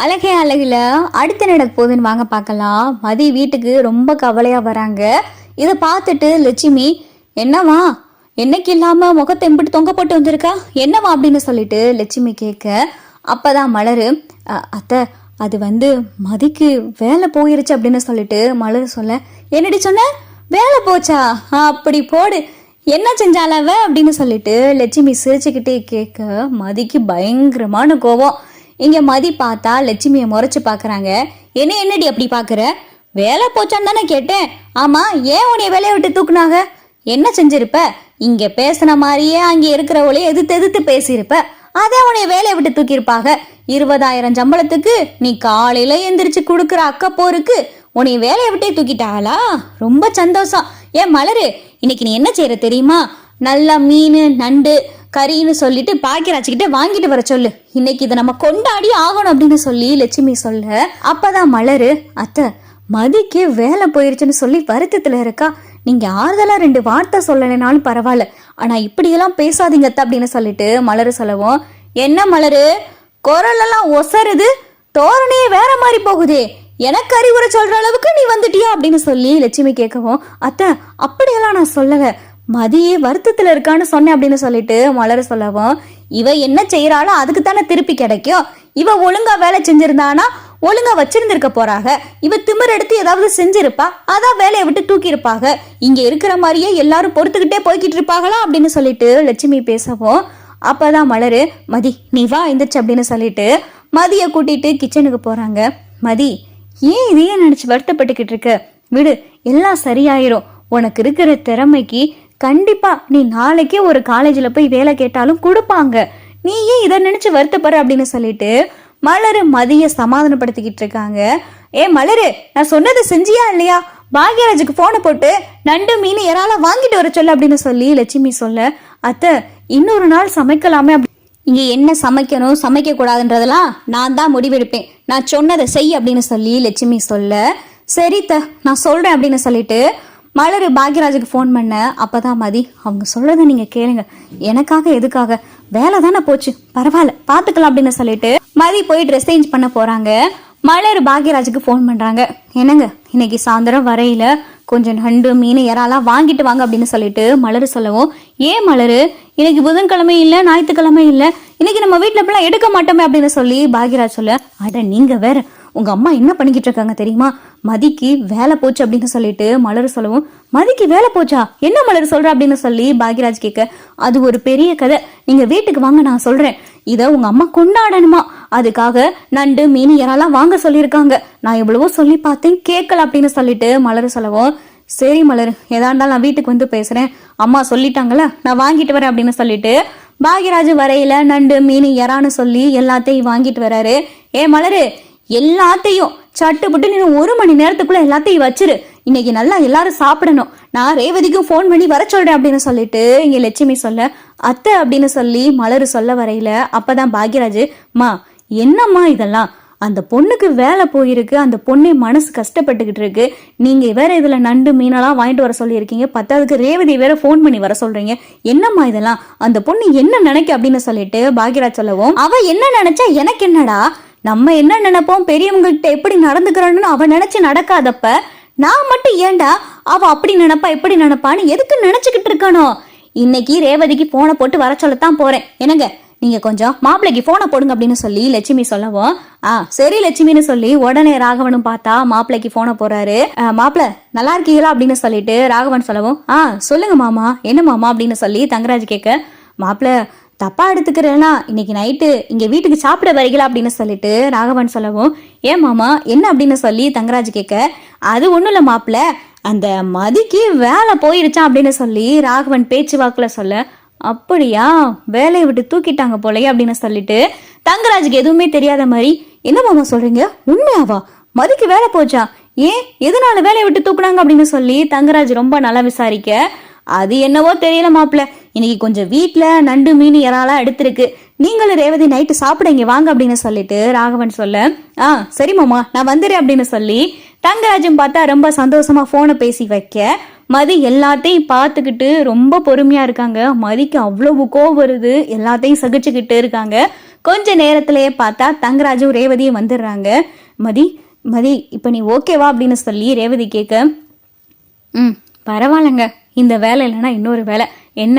அழகே அழகுல அடுத்து நடக்க போகுதுன்னு வாங்க பார்க்கலாம். மதி வீட்டுக்கு ரொம்ப கவலையா வராங்க. இதை பார்த்துட்டு லட்சுமி, என்னவா என்னைக்கு இல்லாம முகத்தை எம்பிட்டு தொங்க போட்டு வந்திருக்கா, என்னவா அப்படின்னு சொல்லிட்டு லட்சுமி கேட்க, அப்பதான் மலரு, அத்தை அது மதிக்கு வேலை போயிருச்சு அப்படின்னு சொல்லிட்டு மலரு சொல்ல, என்னடி சொன்ன, வேலை போச்சா, அப்படி போடு, என்ன செஞ்சாலவ அப்படின்னு சொல்லிட்டு லட்சுமி சிரிச்சுக்கிட்டே கேட்க மதிக்கு பயங்கரமான கோபம். இங்க மதி பார்த்தா லட்சுமியை முறைச்சு பாக்குறாங்க. என்னடி அப்படி பாக்குற, வேலை போச்சான்னு தானே கேட்டேன். ஆமா, ஏன் உன்னைய வேலையை விட்டு தூக்குனாங்க, என்ன செஞ்சிருப்ப, இங்க பேசின மாதிரியே அங்க இருக்கிறவளையும் எதிர்த்து எதிர்த்து பேசியிருப்ப, அதே உன்னைய வேலையை விட்டு தூக்கியிருப்பாங்க. 20,000 சம்பளத்துக்கு நீ காலையில எந்திரிச்சு கொடுக்குற அக்கப்போருக்கு உன்னை வேலையை விட்டே தூக்கிட்டாங்களா, ரொம்ப சந்தோஷம். ஏன் மலரு, இன்னைக்கு நீ என்ன செய்யற தெரியுமா, நல்லா மீன் நண்டு கறின்னு சொல்லிட்டு பாக்கியராஜ்கிட்ட வாங்கிட்டு வர சொல்லு, இன்னைக்கு இதை நம்ம கொண்டாடி ஆகணும் அப்படின்னு சொல்லி லட்சுமி சொல்ல, அப்பதான் மலரு, அத்தை மதிக்கு வேலை போயிருச்சுன்னு சொல்லி வருத்தத்துல இருக்கா, நீங்க ஆறுதலா 2 வார்த்தை சொல்லலைனாலும் பரவாயில்ல, ஆனா இப்படியெல்லாம் பேசாதீங்க அத்தை அப்படின்னு சொல்லிட்டு மலரு சொல்லவும், என்ன மலரு குரல் எல்லாம் ஒசருது, தோரணையே வேற மாதிரி போகுதே, எனக்கு அறிவுரை சொல்ற அளவுக்கு நீ வந்துட்டியா அப்படின்னு சொல்லி லட்சுமி கேட்கவும், அத்தை அப்படியெல்லாம் நான் சொல்லல, மதியே வருத்தத்துல இருக்கான்னு சொன்னேன் அப்படின்னு சொல்லிட்டு மலர சொல்லவும், இவ என்ன செய்யறாளோ அதுக்கு தானே திருப்பி கிடைக்கும், இவ ஒழுங்கா வேலை செஞ்சிருந்தானா ஒழுங்கா வச்சிருந்திருக்க போறாங்க, இவ திமிர் எடுத்து ஏதாவது செஞ்சிருப்பா, அதான் வேலையை விட்டு தூக்கி இருப்பாங்க, இங்க இருக்கிற மாதிரியே எல்லாரும் பொறுத்துக்கிட்டே போய்கிட்டு இருப்பாங்களா அப்படின்னு சொல்லிட்டு லட்சுமி பேசவும், அப்பதான் மலரு, மதி நீ வா எந்திரிச்சு அப்படின்னு சொல்லிட்டு மதியை கூட்டிட்டு கிச்சனுக்கு போறாங்க. மதி, ஏன் இதையே நினைச்சு வருத்தப்பட்டுக்கிட்டு இருக்க, விடு எல்லாம் சரியாயிரும், உனக்கு இருக்கிற திறமைக்கு கண்டிப்பா நீ நாளைக்கே ஒரு காலேஜில் போய் வேலை கேட்டாலும் கொடுப்பாங்க, நீ ஏன் இதை நினைச்சு வருத்தப்படுற அப்படின்னு சொல்லிட்டு மலரு மதிய சமாதானப்படுத்திக்கிட்டு இருக்காங்க. மலரு, நான் சொன்னதை செஞ்சியா இல்லையா, பாக்யராஜுக்கு போனை போட்டு நண்டு மீன் இறால வாங்கிட்டு வர சொல்ல அப்படின்னு சொல்லி லட்சுமி சொல்ல, அத்தை இன்னொரு நாள் சமைக்கலாமே, இங்க என்ன சமைக்கணும் சமைக்க கூடாதுன்றதெல்லாம் நான் தான் முடிவெடுப்பேன், நான் சொன்னதை செய் அப்படின்னு சொல்லி லட்சுமி சொல்ல, சரித்த நான் சொல்றேன் அப்படின்னு சொல்லிட்டு மலரு பாக்யராஜுக்கு ஃபோன் பண்ண, அப்பதான் மதி, அவங்க சொல்றதை நீங்க கேளுங்க, எனக்காக எதுக்காக, வேலை தானே போச்சு, பரவாயில்ல பாத்துக்கலாம் அப்படின்னு சொல்லிட்டு மதி போய் ட்ரெஸ் சேஞ்ச் பண்ண போறாங்க. மலர் பாக்யராஜுக்கு ஃபோன் பண்றாங்க, என்னங்க இன்னைக்கு சாயந்தரம் வரையில கொஞ்சம் நண்டு மீன் இறாலாம் வாங்கிட்டு வாங்க அப்படின்னு சொல்லிட்டு மலரு சொல்லவும், ஏன் மலரு இன்னைக்கு புதன்கிழமை இல்லை ஞாயிற்றுக்கிழமை இல்லை, இன்னைக்கு நம்ம வீட்டில் இப்பெல்லாம் எடுக்க மாட்டோமே அப்படின்னு சொல்லி பாக்யராஜ் சொல்ல, அட நீங்க வேற, உங்க அம்மா என்ன பண்ணிக்கிட்டு இருக்காங்க தெரியுமா, மதிக்கு வேலை போச்சு அப்படின்னு சொல்லிட்டு மலரு சொல்லவும், மதிக்கு வேலை போச்சா, என்ன மலரு சொல்ற அப்படின்னு சொல்லி பாக்யராஜ் கேட்க, அது ஒரு பெரிய கதை, நீங்க வீட்டுக்கு வாங்க நான் சொல்றேன், இதை உங்க அம்மா கொண்டாடணுமா, அதுக்காக நண்டு மீன் இறாலாம் வாங்க சொல்லியிருக்காங்க, நான் எவ்வளவோ சொல்லி பார்த்தேன் கேட்கல அப்படின்னு சொல்லிட்டு மலரு சொல்லவும், சரி மலரு எதா இருந்தாலும் நான் வீட்டுக்கு பேசுறேன், அம்மா சொல்லிட்டாங்களா நான் வாங்கிட்டு வரேன் அப்படின்னு சொல்லிட்டு பாக்யராஜ் வரையில நண்டு மீன் இறான்னு சொல்லி எல்லாத்தையும் வாங்கிட்டு வராரு. மலரு எல்லாத்தையும் சட்டுப்பட்டு நீ 1 மணி நேரத்துக்குள்ள எல்லாத்தையும் வச்சிரு, இன்னைக்கு நல்லா எல்லாரும் சாப்பிடணும், நான் ரேவதிக்கும் ஃபோன் பண்ணி வர சொல்றேன் அப்படின்னு சொல்லிட்டு இங்க லட்சுமி சொல்ல, அத்தை அப்படின்னு சொல்லி மலரு சொல்ல வரையில அப்பதான் பாக்யராஜ், மா என்னம்மா இதெல்லாம், அந்த பொண்ணுக்கு வேலை போயிருக்கு, அந்த பொண்ணே மனசு கஷ்டப்பட்டுக்கிட்டு இருக்கு, நீங்க வேற இதுல நண்டு மீனெல்லாம் வாங்கிட்டு வர சொல்லியிருக்கீங்க, பத்தாவதுக்கு ரேவதி வேற ஃபோன் பண்ணி வர சொல்றீங்க, என்னம்மா இதெல்லாம், அந்த பொண்ணு என்ன நினைக்க அப்படின்னு சொல்லிட்டு பாக்யராஜ் சொல்லவும், அவ என்ன நினைச்சா எனக்கு என்னடா, நம்ம என்ன நினைப்போம், பெரியவங்ககிட்ட எப்படி நடந்துக்கிறோன்னு அவ நினைச்சு நடக்காதப்ப நான் மட்டும் ஏண்டா அவ அப்படி நினைப்பா இப்படி நினைப்பான்னு எதுக்கு நினைச்சுக்கிட்டு இருக்கானோ, இன்னைக்கு ரேவதிக்கு போனை போட்டு வர சொல்லத்தான் போறேன், என்னங்க நீங்க கொஞ்சம் மாப்பிள்ளைக்கு போனை போடுங்க அப்படின்னு சொல்லி லட்சுமி சொல்லவும், சரி லட்சுமின்னு சொல்லி உடனே ராகவனும் பார்த்தா மாப்பிள்ளைக்கு போனை போறாரு. மாப்பிள்ள நல்லா இருக்கீங்களா அப்படின்னு சொல்லிட்டு ராகவன் சொல்லவும், சொல்லுங்க மாமா, என்ன மாமா அப்படின்னு சொல்லி தங்கராஜ் கேட்க, மாப்பிள்ள தப்பா எடுத்துக்கிறேன்னா இன்னைக்கு நைட்டு இங்க வீட்டுக்கு சாப்பிட வரீங்களா அப்படின்னு சொல்லிட்டு ராகவன் சொல்லவும், ஏன் மாமா என்ன அப்படின்னு சொல்லி தங்கராஜ் கேட்க, அது ஒண்ணும் இல்ல மாப்பிள்ள, அந்த மதிக்கு வேலை போயிருச்சான் அப்படின்னு சொல்லி ராகவன் பேச்சு வாக்குல சொல்ல, அப்படியா வேலையை விட்டு தூக்கிட்டாங்க போலயே அப்படின்னு சொல்லிட்டு தங்கராஜுக்கு எதுவுமே தெரியாத மாதிரி, என்ன மாமா சொல்றீங்க, உண்மையாவா மதிக்கு வேலை போச்சா, ஏன் எதனால வேலையை விட்டு தூக்குனாங்க அப்படின்னு சொல்லி தங்கராஜ் ரொம்ப நல்லா விசாரிக்க, அது என்னவோ தெரியல மாப்பிள்ள, இன்னைக்கு கொஞ்சம் வீட்டுல நண்டு மீன் இறாலாம் எடுத்திருக்கு, நீங்களும் ரேவதி நைட்டு சாப்பிட இங்க வாங்க அப்படின்னு சொல்லிட்டு ராகவன் சொல்ல, சரி மாமா நான் வந்துடுறேன் அப்படின்னு சொல்லி தங்கராஜும் பார்த்தா ரொம்ப சந்தோஷமா போனை பேசி வைக்க, மதி எல்லாத்தையும் பார்த்துக்கிட்டு ரொம்ப பொறுமையா இருக்காங்க. மதிக்கு அவ்வளவு கோவம் வருது, எல்லாத்தையும் சகிச்சுக்கிட்டு இருக்காங்க. கொஞ்ச நேரத்திலேயே பார்த்தா தங்கராஜும் ரேவதியும் வந்துடுறாங்க. மதி மதி இப்போ நீ ஓகேவா அப்படின்னு சொல்லி ரேவதி கேட்க, பரவாயில்லைங்க, இந்த வேலை இல்லைன்னா இன்னொரு வேலை, என்ன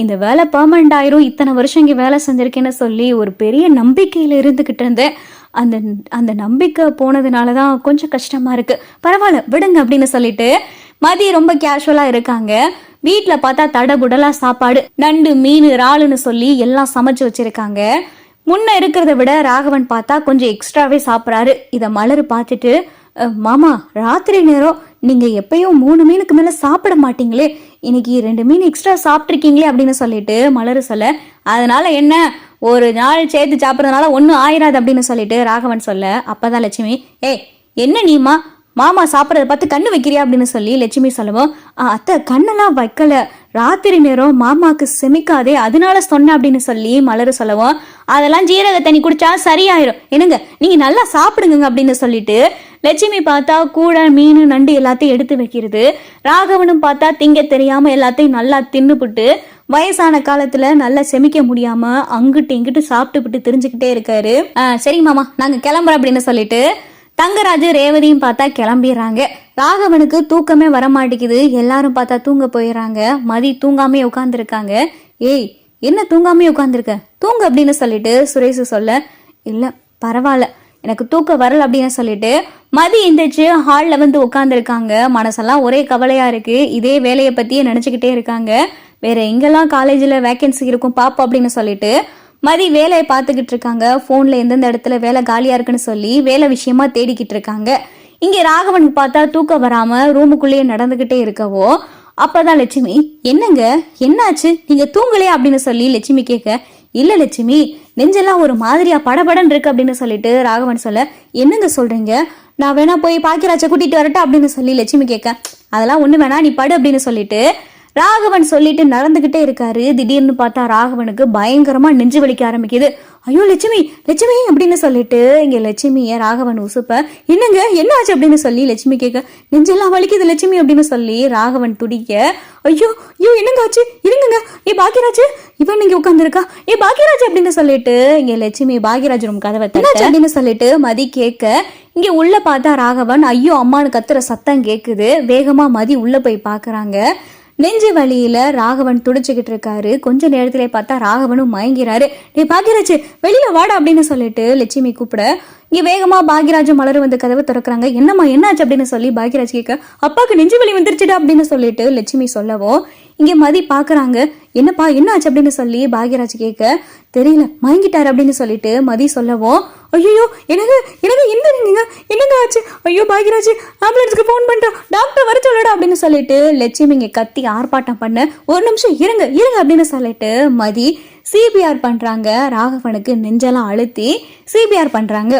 இந்த வேலை பெர்மனண்ட் ஆயிரும், இத்தனை வருஷம் இங்கே வேலை செஞ்சிருக்கேன்னு சொல்லி ஒரு பெரிய நம்பிக்கையில் இருந்துக்கிட்டு இருந்தேன். அந்த நம்பிக்கை போனதுனால தான் கொஞ்சம் கஷ்டமா இருக்கு, பரவாயில்ல விடுங்க அப்படின்னு சொல்லிட்டு மதி ரொம்ப கேஷுவலா இருக்காங்க. வீட்டில் பார்த்தா தடபுடலா சாப்பாடு, நண்டு மீன் இறாலுன்னு சொல்லி எல்லாம் சமைச்சு வச்சிருக்காங்க. முன்ன இருக்கிறத விட ராகவன் பார்த்தா கொஞ்சம் எக்ஸ்ட்ராவே சாப்பிட்றாரு. இதை மலர் பார்த்துட்டு, மாமா ராத்திரி நேரம் நீங்க எப்பயும் 3 மீனுக்கு மேல சாப்பிட மாட்டீங்களே, இன்னைக்கு 2 மீன் எக்ஸ்ட்ரா சாப்பிட்ருக்கீங்களே அப்படின்னு சொல்லிட்டு மலர் சொல்ல, அதனால என்ன, ஒரு நாள் சேர்த்து சாப்பிட்றதுனால ஒன்றும் ஆயிராது அப்படின்னு சொல்லிட்டு ராகவன் சொல்ல, அப்பதான் லட்சுமி, என்ன நீமா மாமா சாப்பிட்றத பார்த்து கண்ணு வைக்கிறியா அப்படின்னு சொல்லி லட்சுமி சொல்லவும், அத்தை கண்ணெல்லாம் வைக்கல, ராத்திரி நேரம் மாமாவுக்கு செமிக்காதே அதனால சொன்ன அப்படின்னு சொல்லி மலர் சொல்லவும், அதெல்லாம் ஜீரக தண்ணி குடிச்சா சரியாயிரும், என்னங்க நீங்க நல்லா சாப்பிடுங்க அப்படின்னு சொல்லிட்டு லட்சுமி பார்த்தா கூட மீன் நண்டு எல்லாத்தையும் எடுத்து வைக்கிறது. ராகவனும் பார்த்தா திங்க தெரியாம எல்லாத்தையும் நல்லா தின்னுபிட்டு வயசான காலத்துல நல்லா செமிக்க முடியாம அங்கிட்டு இங்கிட்டு சாப்பிட்டுபிட்டு தெரிஞ்சுக்கிட்டே இருக்காரு. சரி மாமா நாங்க கிளம்புறோம் அப்படின்னு சொல்லிட்டு தங்கராஜு ரேவதியும் பார்த்தா கிளம்பிடுறாங்க. ராகவனுக்கு தூக்கமே வரமாட்டேங்குது. எல்லாரும் பார்த்தா தூங்க போயிடுறாங்க. மதி தூங்காமே உட்காந்துருக்காங்க. என்ன தூங்காமே உட்காந்துருக்க, தூங்க அப்படின்னு சொல்லிட்டு சுரேஷ் சொல்ல, இல்லை பரவாயில்ல எனக்கு தூக்கம் வரல அப்படின்னு சொல்லிட்டு மதி எந்திரிச்சு ஹாலில் வந்து உட்காந்துருக்காங்க. மனசெல்லாம் ஒரே கவலையா இருக்கு. இதே வேலையை பத்தியே நினைச்சுக்கிட்டே இருக்காங்க. வேற எங்கெல்லாம் காலேஜில் வேக்கன்சி இருக்கும் பாப்போம் அப்படின்னு சொல்லிட்டு மதி வேலையை பார்த்துக்கிட்டு இருக்காங்க. ஃபோனில் எந்தெந்த இடத்துல வேலை காலியாக இருக்குன்னு சொல்லி வேலை விஷயமா தேடிக்கிட்டு இருக்காங்க. இங்கே ராகவனுக்கு பார்த்தா தூக்கம் வராமல் ரூமுக்குள்ளேயே நடந்துக்கிட்டே இருக்கவோ, அப்போதான் லட்சுமி, என்னங்க என்னாச்சு நீங்கள் தூங்கலையா அப்படின்னு சொல்லி லட்சுமி கேட்க, இல்லை லட்சுமி நெஞ்செல்லாம் ஒரு மாதிரியா படபடன்னு இருக்கு அப்படின்னு சொல்லிட்டு ராகவன் சொல்ல, என்னங்க சொல்கிறீங்க, நான் வேணா போய் பாக்கியராஜை கூட்டிகிட்டு வரட்டா அப்படின்னு சொல்லி லட்சுமி கேட்க, அதெல்லாம் ஒன்று வேணா நீ படு அப்படின்னு சொல்லிட்டு ராகவன் சொல்லிட்டு நடந்துகிட்டே இருக்காரு. திடீர்னு பார்த்தா ராகவனுக்கு பயங்கரமா நெஞ்சு வலிக்க ஆரம்பிக்குது. ஐயோ லட்சுமி லட்சுமி அப்படின்னு சொல்லிட்டு இங்க லட்சுமிய ராகவன் உசுப்ப, என்னங்க என்ன ஆச்சு அப்படின்னு சொல்லி லட்சுமி கேட்க, நெஞ்செல்லாம் வலிக்குது லட்சுமி அப்படின்னு சொல்லி ராகவன் துடிக்க, ஐயோ ஐயோ என்னங்க ஆச்சு, இருங்க, பாக்கியராஜ் இவன் நீங்க உட்காந்துருக்கா, பாக்கியராஜ் அப்படின்னு சொல்லிட்டு இங்க லட்சுமி பாக்கியராஜ் ரூம் கதவை தட்டாச்சு அப்படின்னு சொல்லிட்டு மதி கேட்க, இங்க உள்ள பார்த்தா ராகவன் ஐயோ அம்மானு கத்துற சத்தம் கேக்குது. வேகமா மதி உள்ள போய் பாக்குறாங்க. நெஞ்சு வலியில ராகவன் துடிச்சுக்கிட்டு இருக்காரு. கொஞ்ச நேரத்திலே பார்த்தா ராகவனும் மயங்கிறாரு. பாக்கியராஜ் வெளியில வாடா அப்படின்னு சொல்லிட்டு லட்சுமி கூப்பிட, இங்க வேகமா பாக்கியராஜும் மலரும் வந்து கதவை திறக்கிறாங்க. என்னம்மா என்னாச்சு அப்படின்னு சொல்லி பாக்கியராஜ் கேட்க, அப்பாவுக்கு நெஞ்சு வலி வந்துருச்சுடா அப்படின்னு சொல்லிட்டு லட்சுமி சொல்லவும், இங்க மதி பாக்குறாங்க. என்னப்பா என்னாச்சு அப்படின்னு சொல்லி பாக்கியராஜ் கேட்க, தெரியல மயங்கிட்டாரு அப்படின்னு சொல்லிட்டு மதி சொல்லவும், ஐயோ எனக்கு என்னங்க என்னங்க ஆச்சு, ஐயோ பாக்கியராஜ் ஆம்புலன்ஸ்க்கு ஃபோன் பண்ணிட்டோம், டாக்டர் வர சொல்லடா அப்படின்னு சொல்லிட்டு லட்சுமி இங்க கத்தி ஆர்ப்பாட்டம் பண்ண, ஒரு நிமிஷம் இருங்க அப்படின்னு சொல்லிட்டு மதி சிபிஆர் பண்றாங்க. ராகவனுக்கு நெஞ்செல்லாம் அழுத்தி சிபிஆர் பண்றாங்க.